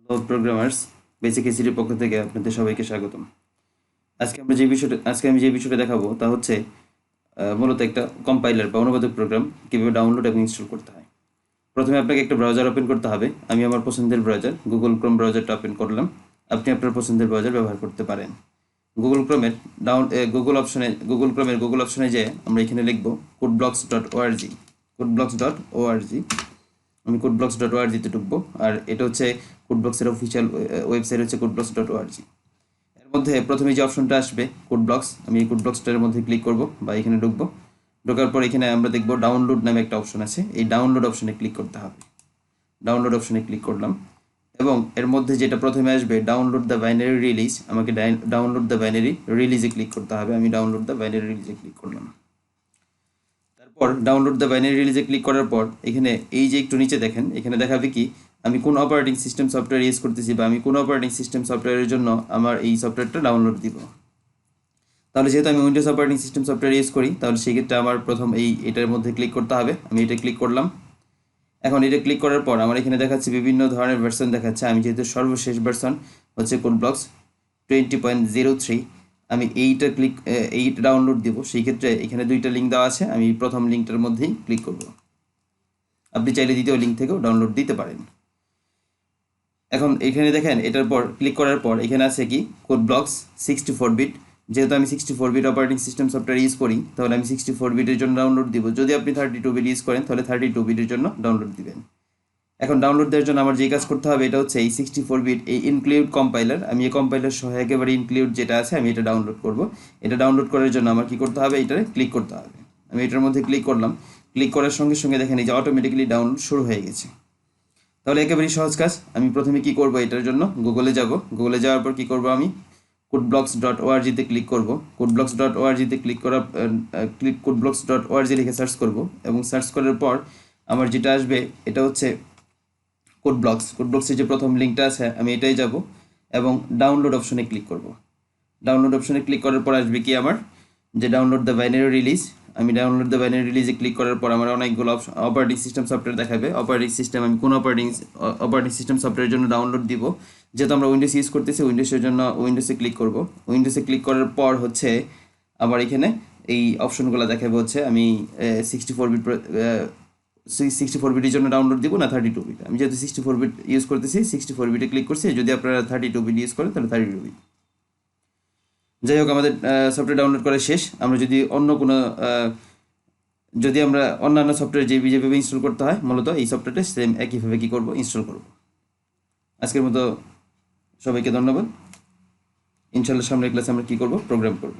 Hello programmers, basic এসিডির পক্ষ থেকে আপনাদের সবাইকে স্বাগতম। আজকে আমি যে বিষয়টা দেখাবো তা হচ্ছে মূলত একটা কম্পাইলার বা অনুবাদক প্রোগ্রাম কীভাবে ডাউনলোড এবং ইনস্টল করতে হয়। প্রথমে আপনাকে একটা ব্রাউজার ওপেন করতে হবে। আমি আমার পছন্দের ব্রাউজার গুগল ক্রোম ব্রাউজারটা ওপেন করলাম। আপনি আপনার পছন্দের ব্রাউজার ব্যবহার করতে পারেন। গুগল ক্রোমের গুগল অপশনে যেয়ে আমরা এখানে লিখব codeblocks.org। codeblocks.org, আমি codeblocks.org তে ঢুকবো। আর এটা হচ্ছে কোডব্লক্সের অফিসিয়াল ওয়েবসাইট হচ্ছে codeblocks.org। এর মধ্যে প্রথমে যে অপশনটা আসবে কোডব্লক্স, আমি এই কোডব্লক্সটার মধ্যে ক্লিক করব বা এখানে ঢুকবো। ঢোকার পর এখানে আমরা দেখব ডাউনলোড নামে একটা অপশন আছে, এই ডাউনলোড অপশনে ক্লিক করতে হবে। ডাউনলোড অপশনে ক্লিক করলাম এবং এর মধ্যে যেটা প্রথমে আসবে ডাউনলোড দ্য বাইনারি রিলিজ, আমাকে ডাউনলোড দ্য বাইনারি রিলিজে ক্লিক করতে হবে। আমি ডাউনলোড দ্য বাইনারি রিলিজে ক্লিক করলাম। তারপর ডাউনলোড দ্য বাইনারি রিলিজে ক্লিক করার পর এখানে এই যে একটু নিচে দেখেন, এখানে দেখাবে কি আমি কোন অপারেটিং সিস্টেম সফটওয়্যার ইউজ করতেছি বা আমি কোন অপারেটিং সিস্টেম সফটওয়্যারের জন্য আমার এই সফটওয়্যারটা ডাউনলোড দিব। তাহলে যেহেতু আমি Windows operating system software use করি, তাহলে সেক্ষেত্রে আমার প্রথম এটার মধ্যে ক্লিক করতে হবে। আমি এটা ক্লিক করলাম। এখন এটা ক্লিক করার পর আমার এখানে দেখাচ্ছে বিভিন্ন ধরনের ভার্সন দেখাচ্ছে। আমি যেহেতু সর্বশেষ ভার্সন হচ্ছে কোডব্লক্স 20.03, আমি এইটা ডাউনলোড দিব। সেই ক্ষেত্রে এখানে দুইটা লিঙ্ক দেওয়া আছে, আমি প্রথম লিঙ্কটার মধ্যেই ক্লিক করব। আপনি চাইলে দ্বিতীয় লিঙ্ক থেকেও ডাউনলোড দিতে পারেন। এখন এখানে দেখেন, এটার পর ক্লিক করার পর এখানে আছে কি কোডব্লক্স 64 বিট। যেহেতু আমি 64 bit operating system software use করি, তাহলে আমি 64 বিটের জন্য ডাউনলোড দিব। যদি আপনি 32 বিট ইউজ করেন তাহলে 32 বিটের জন্য ডাউনলোড দিবেন। এখন ডাউনলোড দেওয়ার জন্য আমার যে কাজ করতে হবে এটা হচ্ছে এই 64 বিট এই ইনক্লুড কম্পাইলার। আমি এই কম্পাইলার সহ একেবারে ইনক্লুড যেটা আছে আমি এটা ডাউনলোড করব। এটা ডাউনলোড করার জন্য আমার কি করতে হবে, এটারে ক্লিক করতে হবে। আমি এটার মধ্যে ক্লিক করলাম। ক্লিক করার সঙ্গে সঙ্গে দেখেন এই যে অটোমেটিক্যালি ডাউনলোড শুরু হয়ে গেছে। তাহলে একেবারেই সহজ কাজ। আমি প্রথমে কি করব, এটার জন্য গুগলে যাব। গুগলে যাওয়ার পর কি করব, আমি codeblocks.org-তে ক্লিক করব। codeblocks.org-তে codeblocks.org লিখে সার্চ করব এবং সার্চ করার পর আমার যেটা আসবে এটা হচ্ছে কোডব্লক্সের যে প্রথম লিঙ্কটা আছে আমি এটাই যাব এবং ডাউনলোড অপশনে ক্লিক করব। ডাউনলোড অপশনে ক্লিক করার পর আসবে কি আমার যে ডাউনলোড দ্য বাইনারি রিলিজ। আমি ডাউনলোড দ্য বাইনারি রিলিজে ক্লিক করার পর আমার অনেকগুলো অপারেটিং সিস্টেম সফটওয়্যার দেখাবে। অপারেটিং সিস্টেম আমি কোন অপারেটিং সিস্টেম সফটওয়্যারের জন্য ডাউনলোড দিব। যেহেতু আমরা উইন্ডোজ ইউজ করতেছি, উইন্ডোজের জন্য উইন্ডোজে ক্লিক করব। উইন্ডোজে ক্লিক করার পর হচ্ছে আবার এখানে এই অপশনগুলো দেখাবে হচ্ছে আমি 64 বিট 64 বিটের জন্য ডাউনলোড দিব না 32 বিট। আমি যেহেতু 64 বিট ইউজ করতেছি 64 বিটে ক্লিক করছি। যদি আপনারা 32 বিট ইউজ করেন তাহলে 32 বিট। যাই হোক, আমাদের সফটওয়্যার ডাউনলোড করা শেষ। আমরা যদি আমরা অন্যান্য সফটওয়্যার যেভাবে ইনস্টল করতে হয় মূলত এই সফটওয়্যারটা সেম একইভাবে কি করব, ইনস্টল করব। আজকের মতো সবাইকে ধন্যবাদ। ইনশাল্লাহ সামনের ক্লাসে আমরা কি করব, প্রোগ্রাম করব।